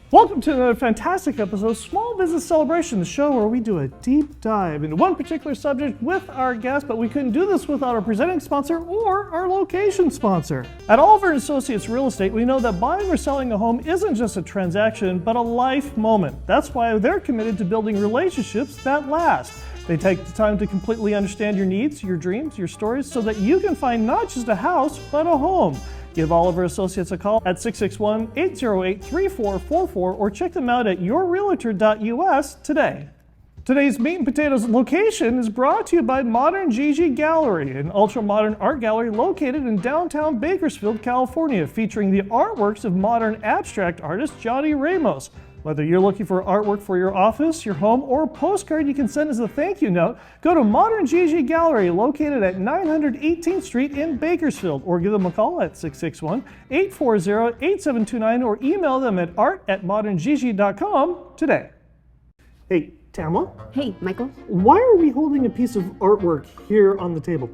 Welcome to another fantastic episode of Small Business Celebration, the show where we do a deep dive into one particular subject with our guests, but we couldn't do this without our presenting sponsor or our location sponsor. At Oliver & Associates Real Estate, we know that buying or selling a home isn't just a transaction, but a life moment. That's why they're committed to building relationships that last. They take the time to completely understand your needs, your dreams, your stories, so that you can find not just a house, but a home. Give Oliver Associates a call at 661-808-3444 or check them out at yourrealtor.us today. Today's Meat and Potatoes location is brought to you by Modern Gigi Gallery, an ultra-modern art gallery located in downtown Bakersfield, California, featuring the artworks of modern abstract artist Johnny Ramos. Whether you're looking for artwork for your office, your home, or a postcard you can send as a thank you note, go to Modern Gigi Gallery located at 918th Street in Bakersfield, or give them a call at 661-840-8729 or email them at art@moderngigi.com today. Hey, Tamila? Hey, Michael. Why are we holding a piece of artwork here on the table?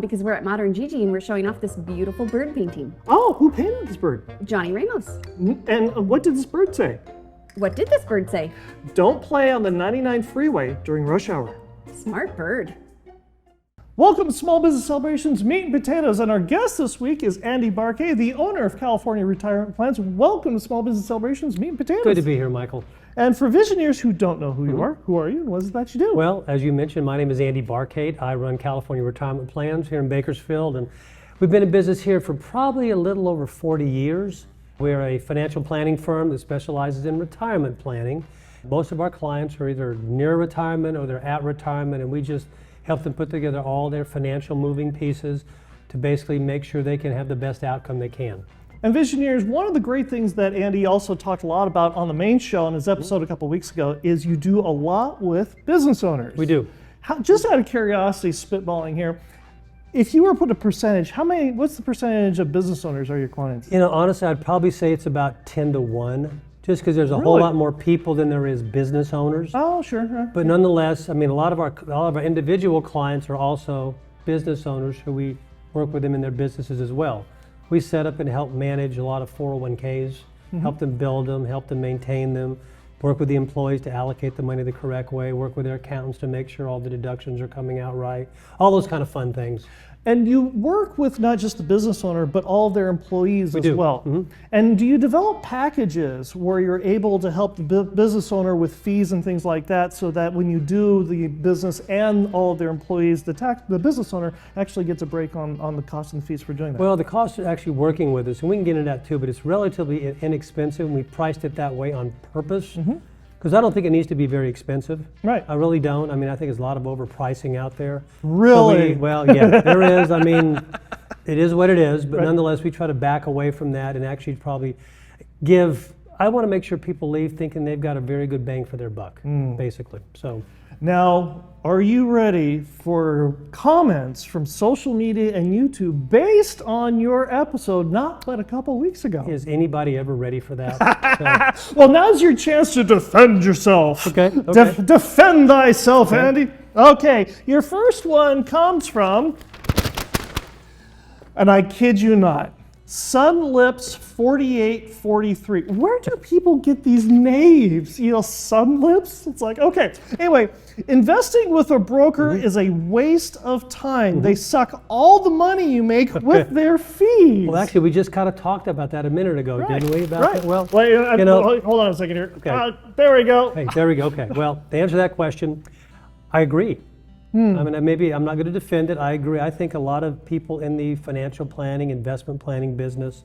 Because we're at Modern Gigi and we're showing off this beautiful bird painting. Oh, who painted this bird? Johnny Ramos. And what did this bird say? What did this bird say? Don't play on the 99 freeway during rush hour. Smart bird. Welcome to Small Business Celebrations Meat and Potatoes, and our guest this week is Andy Barkate, the owner of California Retirement Plans. Welcome to Small Business Celebrations Meat and Potatoes. Good to be here, Michael. And for Visioneers who don't know who you are and what is it that you do? Well, as you mentioned, my name is Andy Barkate. I run California Retirement Plans here in Bakersfield, and we've been in business here for probably a little over 40 years. We're a financial planning firm that specializes in retirement planning. Most of our clients are either near retirement or they're at retirement, and we just help them put together all their financial moving pieces to basically make sure they can have the best outcome they can. And Visioneers, one of the great things that Andy also talked a lot about on the main show in his episode a couple weeks ago is you do a lot with business owners. We do. Just out of curiosity, spitballing here, if you were to put a percentage, what's the percentage of business owners are your clients? You know, honestly, I'd probably say it's about 10 to 1, just because there's a whole lot more people than there is business owners. Oh, sure. But nonetheless, I mean, a lot of our individual clients are also business owners who we work with them in their businesses as well. We set up and help manage a lot of 401ks, help them build them, help them maintain them, work with the employees to allocate the money the correct way, work with their accountants to make sure all the deductions are coming out right, all those kind of fun things. And you work with not just the business owner, but all of their employees as well. And do you develop packages where you're able to help the business owner with fees and things like that, so that when you do the business and all of their employees, the business owner actually gets a break on the cost and the fees for doing that? Well, the cost of actually working with us, and we can get into that too, but it's relatively inexpensive, and we priced it that way on purpose. Because I don't think it needs to be very expensive. Right. I really don't. I mean, I think there's a lot of overpricing out there. Really? So well, yeah, there is. I mean, it is what it is, but nonetheless, we try to back away from that and actually probably I want to make sure people leave thinking they've got a very good bang for their buck, basically. So. Now, are you ready for comments from social media and YouTube based on your episode not but a couple weeks ago? Is anybody ever ready for that? Well, now's your chance to defend yourself. Okay. Defend thyself, Andy. Okay, your first one comes from, and I kid you not, Sunlips4843. Where do people get these names? Sunlips? It's like, okay. Anyway, investing with a broker is a waste of time. They suck all the money you make with their fees. Well, actually, we just kind of talked about that a minute ago, didn't we? About Well, hold on a second here. Okay. There we go. Hey, there we go. Okay. Well, to answer that question, I agree. I mean, maybe I'm not going to defend it. I agree. I think a lot of people in the financial planning, investment planning business,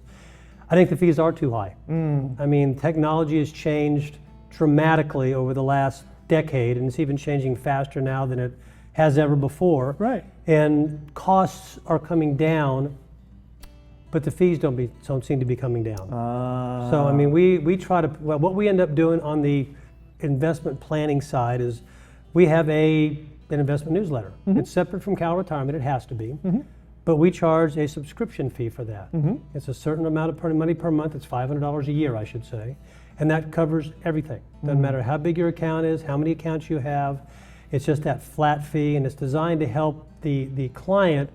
I think the fees are too high. I mean, technology has changed dramatically over the last decade, and it's even changing faster now than it has ever before. Right. And costs are coming down, but the fees don't seem to be coming down. So, I mean, we try to, what we end up doing on the investment planning side is we have an investment newsletter. It's separate from Cal Retirement, it has to be. But we charge a subscription fee for that. It's a certain amount of money per month. It's $500 a year, I should say. And that covers everything. Doesn't matter how big your account is, how many accounts you have. It's just that flat fee, and it's designed to help the client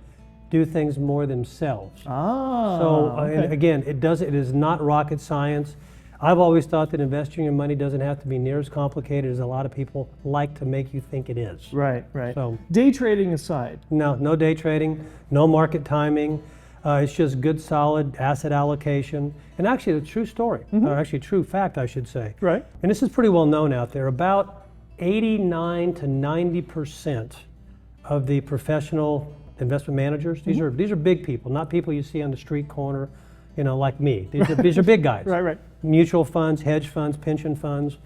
do things more themselves. Ah. So okay. and again, it is not rocket science. I've always thought that investing your money doesn't have to be near as complicated as a lot of people like to make you think it is. Right, right. So, day trading aside. No day trading, no market timing. It's just good, solid asset allocation. And actually, a true story, or actually true fact, I should say. Right. And this is pretty well known out there. About 89 to 90% of the professional investment managers, these are big people, not people you see on the street corner, like me. These are big guys. Right. Mutual funds, hedge funds, pension funds.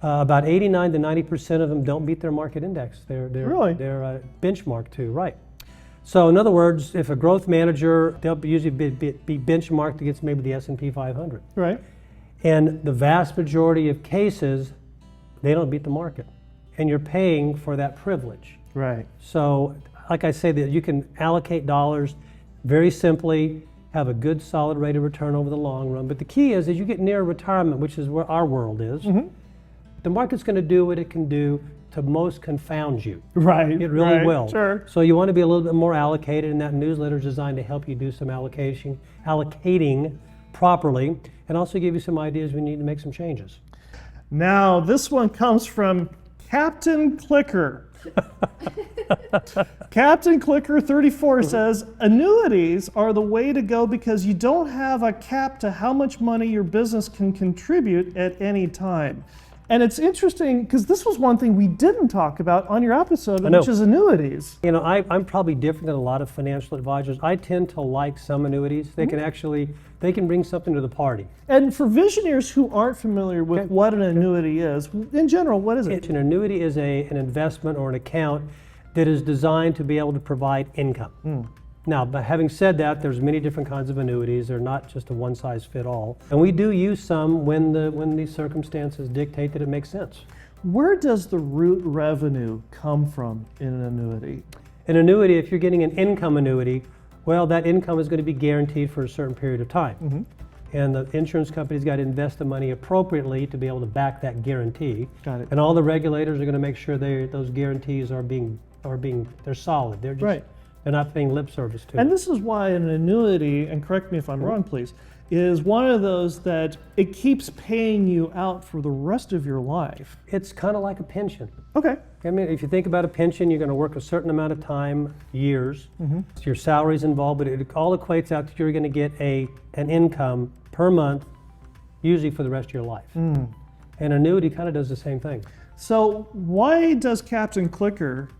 About 89 to 90% of them don't beat their market index. They're benchmarked too, right? So in other words, if a growth manager, they'll usually be benchmarked against maybe the S&P 500. Right. And the vast majority of cases, they don't beat the market. And you're paying for that privilege. Right. So like I say, that you can allocate dollars very simply, have a good solid rate of return over the long run. But the key is, as you get near retirement, which is where our world is, the market's going to do what it can do to most confound you. Right. It really will. Sure. So you want to be a little bit more allocated, and that newsletter is designed to help you do some allocating properly, and also give you some ideas when you need to make some changes. Now, this one comes from Captain Clicker. Captain Clicker 34 says, annuities are the way to go because you don't have a cap to how much money your business can contribute at any time. And it's interesting because this was one thing we didn't talk about on your episode, which is annuities. I'm probably different than a lot of financial advisors. I tend to like some annuities. They can bring something to the party. And for Visioneers who aren't familiar with what an annuity is, in general, what is it? An annuity is an investment or an account that is designed to be able to provide income. Now, but having said that, there's many different kinds of annuities. They're not just a one-size-fits-all. And we do use some when the circumstances dictate that it makes sense. Where does the root revenue come from in an annuity? An annuity, if you're getting an income annuity, well, that income is going to be guaranteed for a certain period of time. And the insurance company's got to invest the money appropriately to be able to back that guarantee. Got it. And all the regulators are going to make sure those guarantees they're solid. They're just, they're not paying lip service to it. And this is why an annuity, and correct me if I'm wrong, please, is one of those that it keeps paying you out for the rest of your life. It's kind of like a pension. Okay. I mean, if you think about a pension, you're going to work a certain amount of time, years. Your salary's involved, but it all equates out to you're going to get an income per month, usually for the rest of your life. An annuity kind of does the same thing. So why does Captain Clicker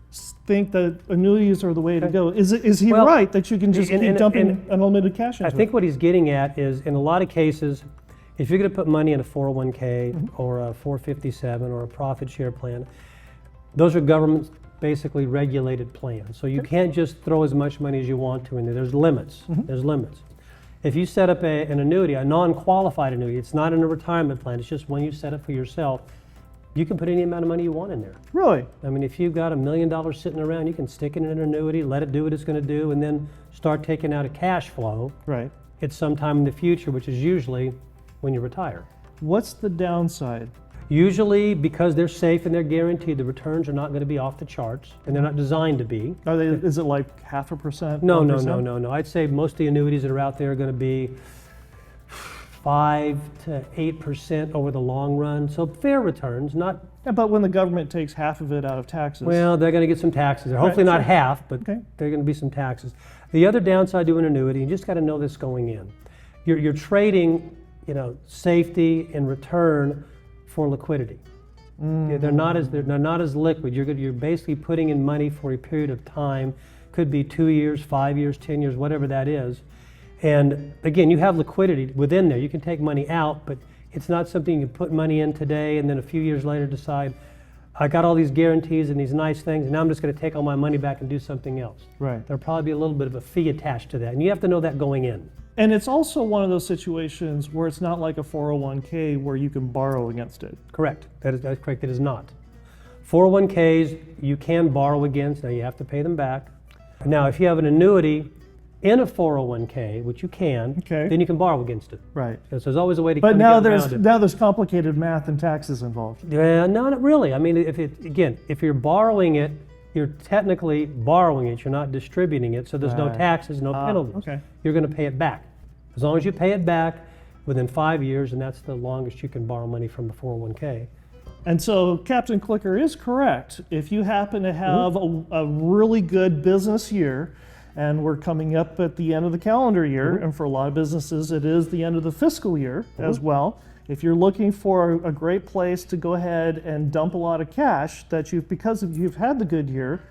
think that annuities are the way to go? Is he right that you can just keep dumping unlimited cash into I think what he's getting at is, in a lot of cases, if you're going to put money in a 401k or a 457 or a profit share plan, those are government basically regulated plans. So you can't just throw as much money as you want to in there. There's limits. There's limits. If you set up an annuity, a non-qualified annuity, it's not in a retirement plan, it's just one you set up for yourself, you can put any amount of money you want in there. Really? I mean, if you've got $1 million sitting around, you can stick it in an annuity, let it do what it's going to do, and then start taking out a cash flow at some time in the future, which is usually when you retire. What's the downside? Usually, because they're safe and they're guaranteed, the returns are not going to be off the charts, and they're not designed to be. Are they? Is it like 0.5%? No, 1%? no. I'd say most of the annuities that are out there are going to be 5 to 8% over the long run. So fair returns, not. Yeah, but when the government takes half of it out of taxes. Well, they're going to get some taxes. Hopefully not half, but there are going to be some taxes. The other downside to an annuity, you just got to know this going in. You're trading, safety and return for liquidity. They're not as liquid. You're basically putting in money for a period of time. Could be 2 years, 5 years, 10 years, whatever that is. And again, you have liquidity within there. You can take money out, but it's not something you can put money in today and then a few years later decide, I got all these guarantees and these nice things, and now I'm just going to take all my money back and do something else. Right. There'll probably be a little bit of a fee attached to that, and you have to know that going in. And it's also one of those situations where it's not like a 401k where you can borrow against it. Correct. That's correct. It is not. 401ks you can borrow against. Now you have to pay them back. Now if you have an annuity in a 401k, which you can, then you can borrow against it. Right. So there's always a way to. But now there's complicated math and taxes involved. Yeah, no, not really. I mean, if you're borrowing it, you're technically borrowing it. You're not distributing it, so there's no taxes, no penalties. Okay. You're going to pay it back. As long as you pay it back, within 5 years, and that's the longest you can borrow money from a 401k. And so Captain Clicker is correct. If you happen to have a really good business year, and we're coming up at the end of the calendar year, and for a lot of businesses it is the end of the fiscal year as well. If you're looking for a great place to go ahead and dump a lot of cash that because you've had the good year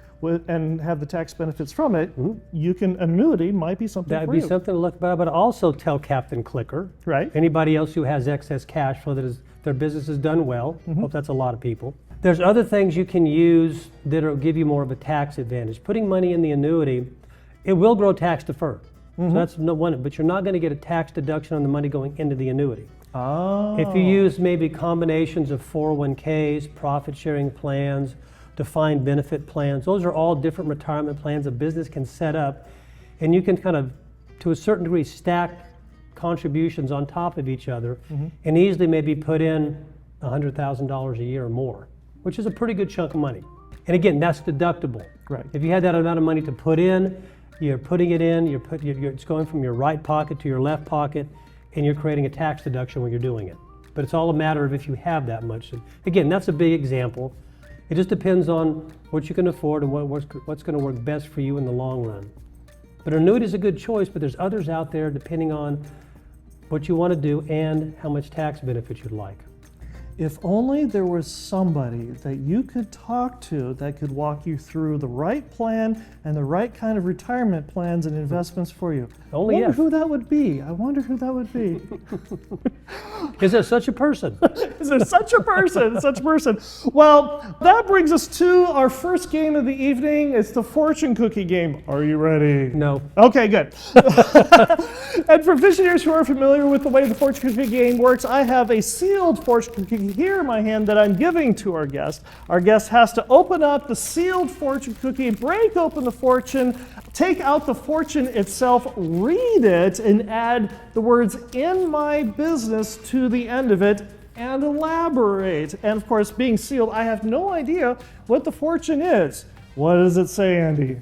and have the tax benefits from it, annuity might be something That'd for be you. something to look about, but also tell Captain Clicker, Right. anybody else who has excess cash flow that their business has done well, hope that's a lot of people. There's other things you can use that will give you more of a tax advantage. Putting money in the annuity, it will grow tax deferred. So that's no one, but you're not going to get a tax deduction on the money going into the annuity. Oh. If you use maybe combinations of 401ks, profit sharing plans, defined benefit plans, those are all different retirement plans a business can set up, and you can kind of, to a certain degree, stack contributions on top of each other and easily maybe put in $100,000 a year or more, which is a pretty good chunk of money. And again, that's deductible. Right. If you had that amount of money to put in, you're putting it in, it's going from your right pocket to your left pocket, and you're creating a tax deduction when you're doing it. But it's all a matter of if you have that much. And again, that's a big example. It just depends on what you can afford and what's going to work best for you in the long run. But annuity is a good choice, but there's others out there depending on what you want to do and how much tax benefit you'd like. If only there was somebody that you could talk to that could walk you through the right plan and the right kind of retirement plans and investments for you. Only I wonder if. who that would be. I wonder who that would be. Is there such a person? Is there such a person? Such a person. Well, that brings us to our first game of the evening. It's the fortune cookie game. Are you ready? No. Okay, good. And for Visioneers who are familiar with the way the fortune cookie game works, I have a sealed fortune cookie here in my hand that I'm giving to our guest. Our guest has to open up the sealed fortune cookie, break open the fortune, take out the fortune itself, read it, and add the words "in my business" to the end of it, and elaborate. And of course, being sealed, I have no idea what the fortune is. What does it say, Andy?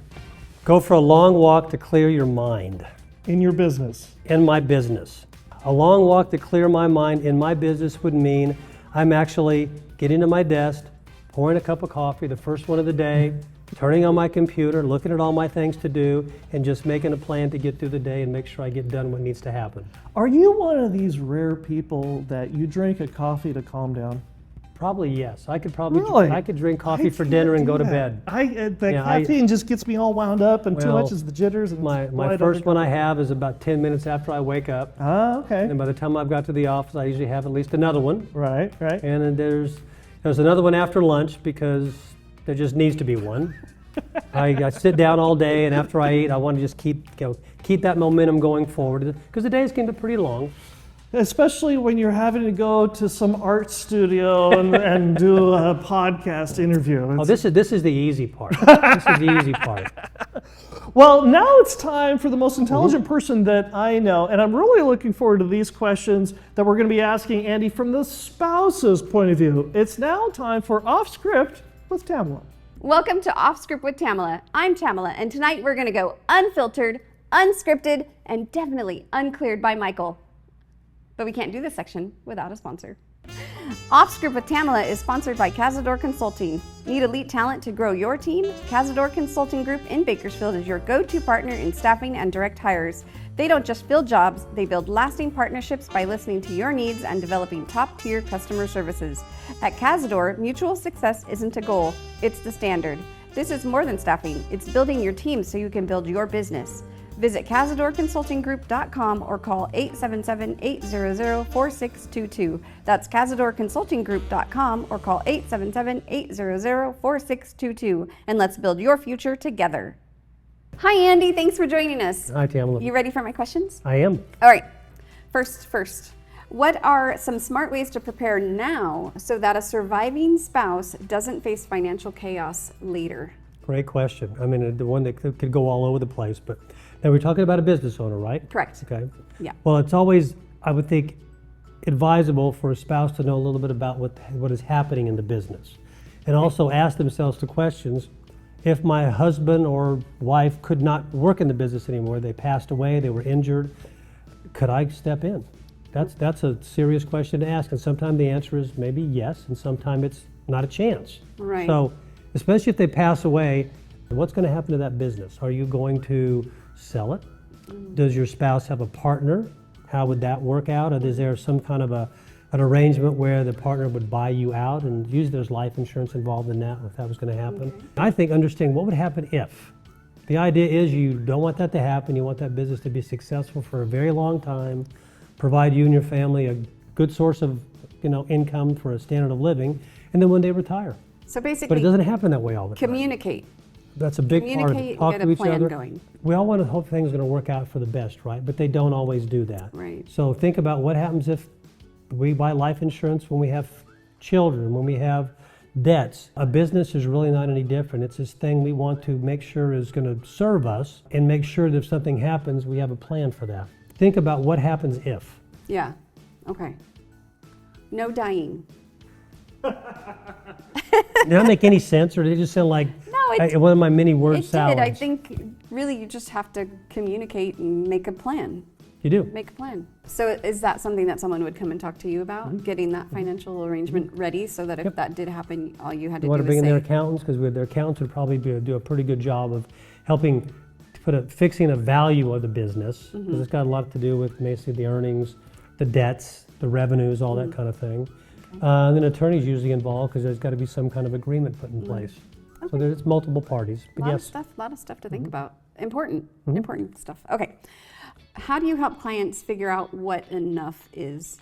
Go for a long walk to clear your mind. In your business. In my business. A long walk to clear my mind in my business would mean I'm actually getting to my desk, pouring a cup of coffee, the first one of the day, turning on my computer, looking at all my things to do, and just making a plan to get through the day and make sure I get done what needs to happen. Are you one of these rare people that you drink a coffee to calm down? Probably yes. I could probably Really? I could drink coffee I for can't dinner and do go to that. bed. The caffeine just gets me all wound up, and too Well, much is the jitters. And My first one I have is about 10 minutes after I wake up. Ah, okay. And by the time I've got to the office, I usually have at least another one. Right. And then there's another one after lunch because there just needs to be one. I sit down all day, and after I eat, I want to just keep that momentum going forward because the days can be pretty long. Especially when you're having to go to some art studio and do a podcast interview. Oh, this is the easy part. This is the easy part. Well, now it's time for the most intelligent person that I know, and I'm really looking forward to these questions that we're going to be asking Andy from the spouse's point of view. It's now time for Offscript with Tamila. Welcome to Offscript with Tamila. I'm Tamila, and tonight we're going to go unfiltered, unscripted, and definitely uncleared by Michael. But we can't do this section without a sponsor. Offscript with Tamila is sponsored by Cazador Consulting. Need elite talent to grow your team? Cazador Consulting Group in Bakersfield is your go-to partner in staffing and direct hires. They don't just fill jobs, they build lasting partnerships by listening to your needs and developing top-tier customer services. At Cazador, mutual success isn't a goal, it's the standard. This is more than staffing, it's building your team so you can build your business. Visit CazadorConsultingGroup.com or call 877-800-4622. That's CazadorConsultingGroup.com or call 877-800-4622. And let's build your future together. Hi, Andy. Thanks for joining us. Hi, Tamila. You ready for my questions? I am. All right. First, what are some smart ways to prepare now so that a surviving spouse doesn't face financial chaos later? Great question. I mean, the one that could go all over the place, but now we're talking about a business owner, right? Correct. Okay. Yeah. Well, it's always, I would think, advisable for a spouse to know a little bit about what is happening in the business, and also ask themselves the questions: if my husband or wife could not work in the business anymore, they passed away, they were injured, could I step in? That's a serious question to ask, and sometimes the answer is maybe yes, and sometimes it's not a chance. Right. So, especially if they pass away, what's going to happen to that business? Are you going to sell it? Does your spouse have a partner? How would that work out? Or is there some kind of an arrangement where the partner would buy you out, and usually there's life insurance involved in that if that was going to happen? I think understanding what would happen if. The idea is you don't want that to happen. You want that business to be successful for a very long time, provide you and your family a good source of income for a standard of living, and then one day retire. So basically, But it doesn't happen that way all the time. communicate. That's a big part of it. Communicate, Talk get to a each plan other. going. We all want to hope things are going to work out for the best, right? But they don't always do that. Right. So think about what happens if we buy life insurance when we have children, when we have debts. A business is really not any different. It's this thing we want to make sure is going to serve us, and make sure that if something happens, we have a plan for that. Think about what happens if. Yeah. Okay. No dying. Did that make any sense, or did it just sound like one of my many word It salads? did. I think really you just have to communicate and make a plan. You do. Make a plan. So is that something that someone would come and talk to you about? Getting that financial arrangement ready so that if that did happen, all you had to You want do to bring was in their say, accountants, because their accountants would probably do a pretty good job of helping fixing a value of the business, because it's got a lot to do with basically the earnings, the debts, the revenues, all that kind of thing. And then attorney's usually involved, because there's got to be some kind of agreement put in place. So there's multiple parties. But yes, a lot of stuff to think about. Important stuff. Okay. How do you help clients figure out what enough is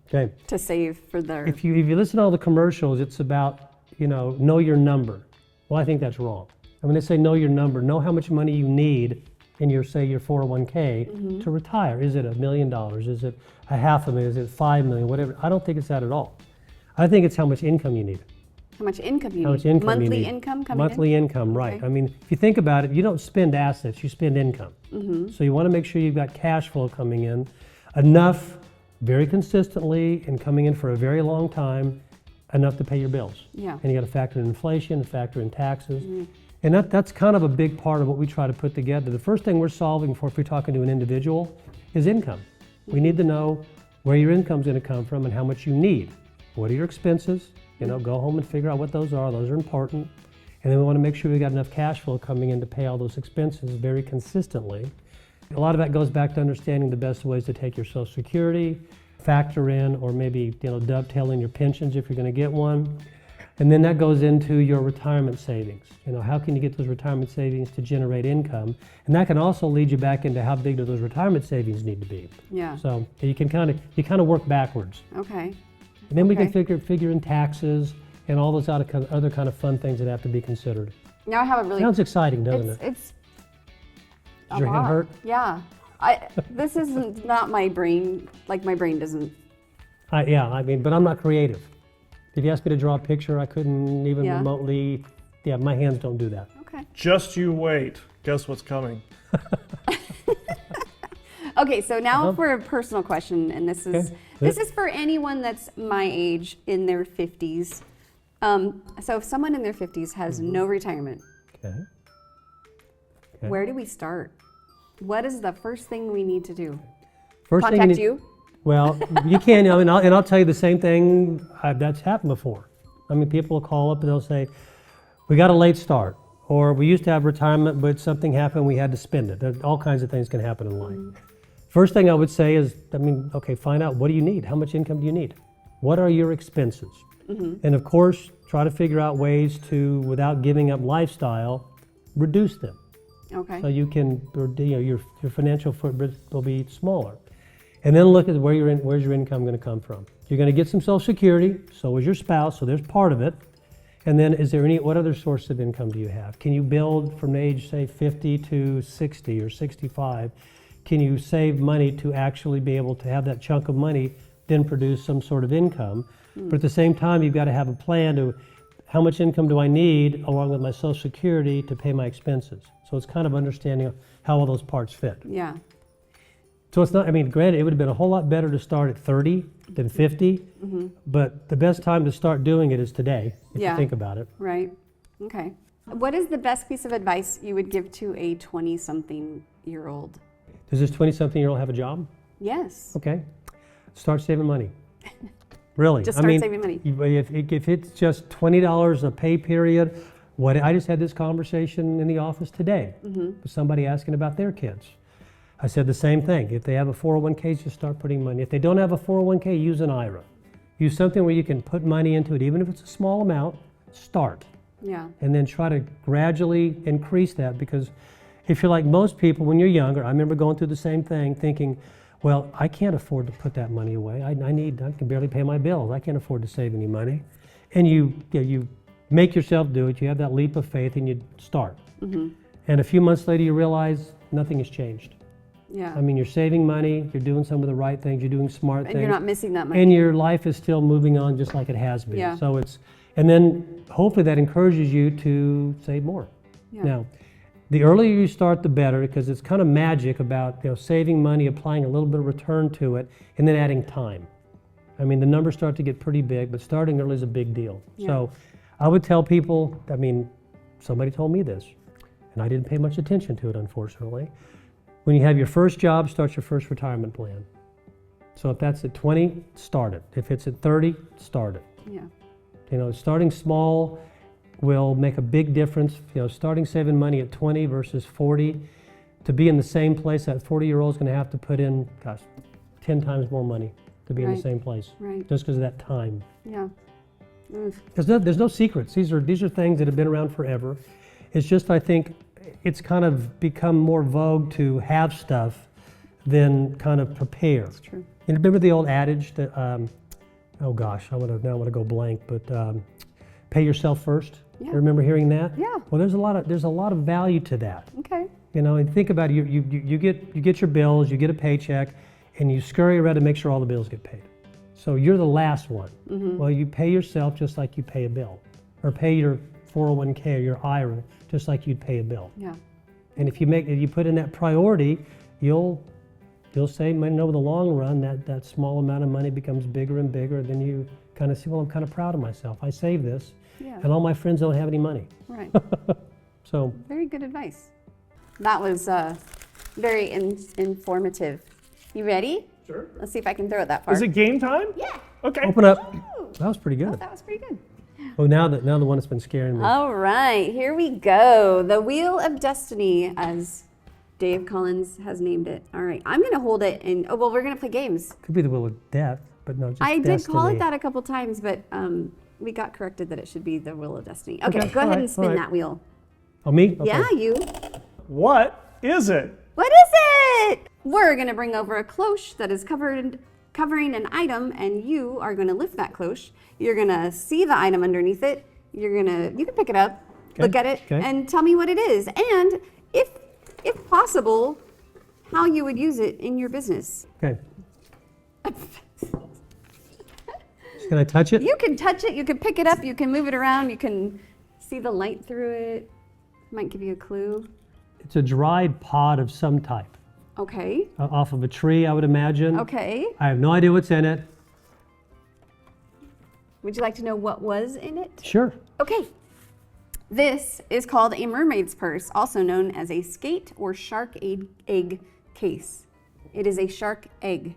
okay. to save for their... If you listen to all the commercials, it's about, know your number. Well, I think that's wrong. And when they say know your number, know how much money you need in your 401k to retire. Is it $1 million? Is it $500,000? Is it $5 million? Whatever. I don't think it's that at all. I think it's how much income you need. How much income you How need? much income Monthly you need. income coming in? Monthly income, right. Okay. I mean, if you think about it, you don't spend assets, you spend income. So you want to make sure you've got cash flow coming in, enough, very consistently, and coming in for a very long time, enough to pay your bills. Yeah. And you got to factor in inflation, factor in taxes. And that's kind of a big part of what we try to put together. The first thing we're solving for, if we're talking to an individual, is income. We need to know where your income's going to come from and how much you need. What are your expenses? Go home and figure out what those are. Those are important. And then we want to make sure we got enough cash flow coming in to pay all those expenses very consistently. A lot of that goes back to understanding the best ways to take your Social Security, factor in, or maybe dovetail in your pensions if you're going to get one. And then that goes into your retirement savings. How can you get those retirement savings to generate income? And that can also lead you back into how big do those retirement savings need to be. Yeah. So you can kind of work backwards. Okay. And then we Okay. can figure in taxes and all those other kind of fun things that have to be considered. Now I have a really... Sounds exciting, doesn't it? It's Does your hand hurt? Yeah. This isn't not my brain. Like my brain doesn't... But I'm not creative. If you asked me to draw a picture, I couldn't even remotely. Yeah, my hands don't do that. Okay. Just you wait. Guess what's coming? Okay, so now for a personal question, and this is for anyone that's my age, in their 50s. So if someone in their 50s has no retirement, Okay. where do we start? What is the first thing we need to do? First thing Contact you? Well, you can, and I'll tell you the same thing that's happened before. I mean, people will call up and they'll say, we got a late start, or we used to have retirement, but something happened, we had to spend it. All kinds of things can happen in life. First thing I would say is, find out, what do you need? How much income do you need? What are your expenses? And of course, try to figure out ways to, without giving up lifestyle, reduce them. Okay. So you can, your financial footprint will be smaller. And then look at where's your income going to come from. You're going to get some Social Security, so is your spouse, so there's part of it. And then what other source of income do you have? Can you build from age, say, 50 to 60 or 65? Can you save money to actually be able to have that chunk of money then produce some sort of income? But at the same time, you've got to have a plan to how much income do I need along with my Social Security to pay my expenses. So it's kind of understanding how all those parts fit. Yeah. So it's not, granted, it would have been a whole lot better to start at 30 than 50, but the best time to start doing it is today, if you think about it. Right. Okay. What is the best piece of advice you would give to a 20-something-year-old? Does this 20-something-year-old have a job? Yes. Okay, start saving money. Really. Just start saving money. If it's just $20 a pay period, I just had this conversation in the office today with somebody asking about their kids. I said the same thing. If they have a 401k, just start putting money. If they don't have a 401k, use an IRA. Use something where you can put money into it, even if it's a small amount, start. Yeah. And then try to gradually increase that, because if you're like most people when you're younger, I remember going through the same thing thinking, well, I can't afford to put that money away. I can barely pay my bills. I can't afford to save any money. And you make yourself do it. You have that leap of faith and you start. And a few months later you realize nothing has changed. Yeah. I mean, you're saving money, you're doing some of the right things, you're doing smart things. And you're not missing that money. And your life is still moving on just like it has been. Yeah. So and then hopefully that encourages you to save more. Yeah. Now, the earlier you start, the better, because it's kind of magic about saving money, applying a little bit of return to it, and then adding time. I mean, the numbers start to get pretty big, but starting early is a big deal. Yeah. So I would tell people, I mean, somebody told me this, and I didn't pay much attention to it, unfortunately. When you have your first job, start your first retirement plan. So if that's at 20, start it. If it's at 30, start it. Yeah. Starting small will make a big difference. Starting saving money at 20 versus 40, to be in the same place, that 40-year-old is going to have to put in, 10 times more money to be in the same place. Right. Just because of that time. Yeah. There's no secrets. These are things that have been around forever. It's just, I think, it's kind of become more vogue to have stuff than kind of prepare. That's true. Remember the old adage that, oh gosh, I want to go blank, but pay yourself first. Yeah. Remember hearing that? Yeah. Well, there's a lot of value to that. Okay. And think about it. You get your bills, you get a paycheck, and you scurry around to make sure all the bills get paid. So you're the last one. Well, you pay yourself just like you pay a bill, or pay your 401k or your IRA just like you'd pay a bill. Yeah. And if you put in that priority, you'll save money. Over the long run, that small amount of money becomes bigger and bigger. Then you kind of say, well, I'm kind of proud of myself. I saved this, and all my friends don't have any money. Right. So very good advice. That was very informative. You ready? Sure. Let's see if I can throw it that far. Is it game time? Yeah. Okay. open up. Ooh. That was pretty Oh, good. that was pretty good. Oh, now the one that's been scaring me. All right, here we go. The Wheel of Destiny, as Dave Collins has named it. All right, I'm going to hold it and, we're going to play games. Could be the Wheel of Death, but no, just I did call Destiny. it that a couple times, but we got corrected that it should be the Wheel of Destiny. Okay, go all ahead right, and spin all right. that wheel. Oh, me? Okay. Yeah, you. What is it? What is it? We're going to bring over a cloche that is covering an item, and you are going to lift that cloche. You're going to see the item underneath it. You can pick it up, look at it, and tell me what it is. And if possible, how you would use it in your business. Okay. Can I touch it? You can touch it, you can pick it up, you can move it around, you can see the light through it. Might give you a clue. It's a dried pod of some type. Okay. Off of a tree, I would imagine. Okay. I have no idea what's in it. Would you like to know what was in it? Sure. Okay. This is called a mermaid's purse, also known as a skate or shark egg case. It is a shark egg.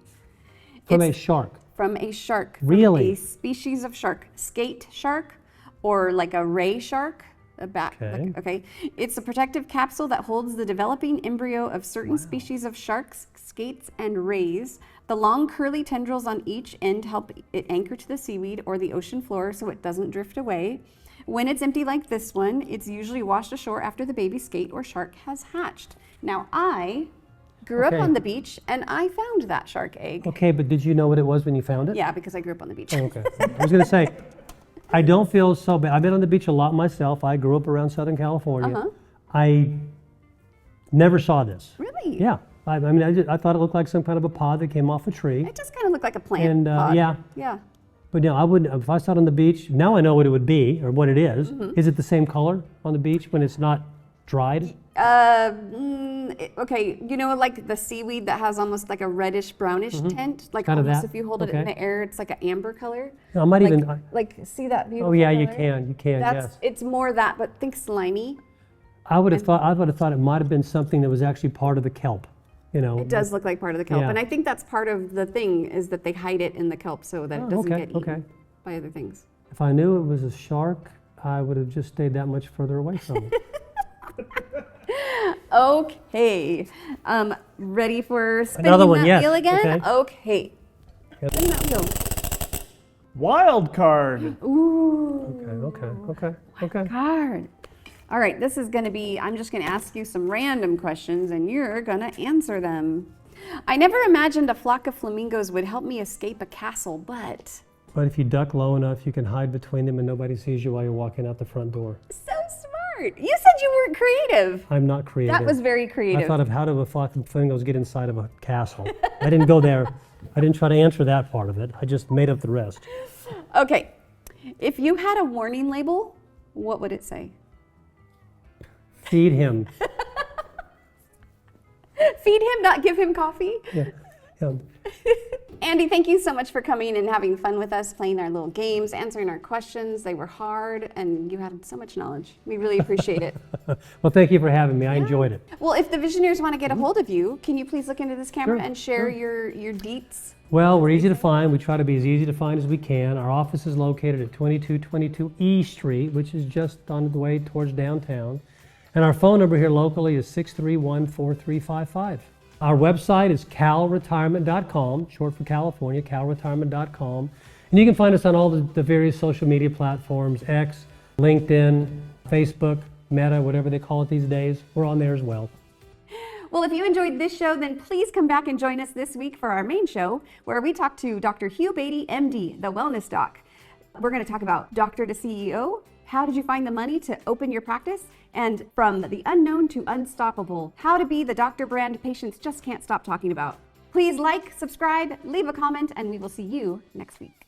From It's a shark. From a shark. Really? From a species of shark. Skate shark or like a ray shark. A bat. Okay. Okay. It's a protective capsule that holds the developing embryo of certain species of sharks, skates, and rays. The long curly tendrils on each end help it anchor to the seaweed or the ocean floor so it doesn't drift away. When it's empty like this one, it's usually washed ashore after the baby skate or shark has hatched. Now, I grew up Okay. on the beach and I found that shark egg. Okay, but did you know what it was when you found it? Yeah, because I grew up on the beach. Oh, okay. I was going to say, I don't feel so bad. I've been on the beach a lot myself. I grew up around Southern California. Uh-huh. I never saw this. Really? Yeah. I thought it looked like some kind of a pod that came off a tree. It just kind of looked like a plant. And pod. yeah. Yeah. But no, I wouldn't. If I saw it on the beach, now I know what it would be or what it is. Mm-hmm. Is it the same color on the beach when it's not dried? Okay, you know, like the seaweed that has almost like a reddish brownish tint, like Kind of almost that? if you hold it in the air, it's like an amber color. No, I might Like, even. like see that beautiful Oh yeah, color? you can. That's Yes. it's more that, but think slimy. I would have thought it might have been something that was actually part of the kelp. you know. It does look like part of the kelp, Yeah. and I think that's part of the thing is that they hide it in the kelp so that it doesn't okay, get eaten by other things. If I knew it was a shark, I would have just stayed that much further away from it. Okay, ready for spinning Another one, that yes. wheel again? Okay. Okay. Spin that wheel. Wild card. Ooh. Okay. Card. All right, this is going to be, I'm just going to ask you some random questions and you're going to answer them. I never imagined a flock of flamingos would help me escape a castle, but... But if you duck low enough, you can hide between them and nobody sees you while you're walking out the front door. So smart. You said you weren't creative. I'm not creative. That was very creative. I thought of how do a flock of flamingos get inside of a castle. I didn't go there. I didn't try to answer that part of it. I just made up the rest. Okay, if you had a warning label, what would it say? Feed him. Feed him, not give him coffee? Yeah. Andy, thank you so much for coming and having fun with us, playing our little games, answering our questions. They were hard, and you had so much knowledge. We really appreciate it. Well, thank you for having me. I enjoyed it. Well, if the Visioneers want to get a hold of you, can you please look into this camera Sure, and share your deets? Well, we're easy to find. We try to be as easy to find as we can. Our office is located at 2222 E Street, which is just on the way towards downtown. And our phone number here locally is 631-4355. Our website is calretirement.com, short for California, calretirement.com. And you can find us on all the various social media platforms, X, LinkedIn, Facebook, Meta, whatever they call it these days. We're on there as well. Well, if you enjoyed this show, then please come back and join us this week for our main show, where we talk to Dr. Hugh Beatty, MD, the Wellness Doc. We're going to talk about Doctor to CEO, how did you find the money to open your practice, and from the unknown to unstoppable, how to be the doctor brand patients just can't stop talking about. Please like, subscribe, leave a comment, and we will see you next week.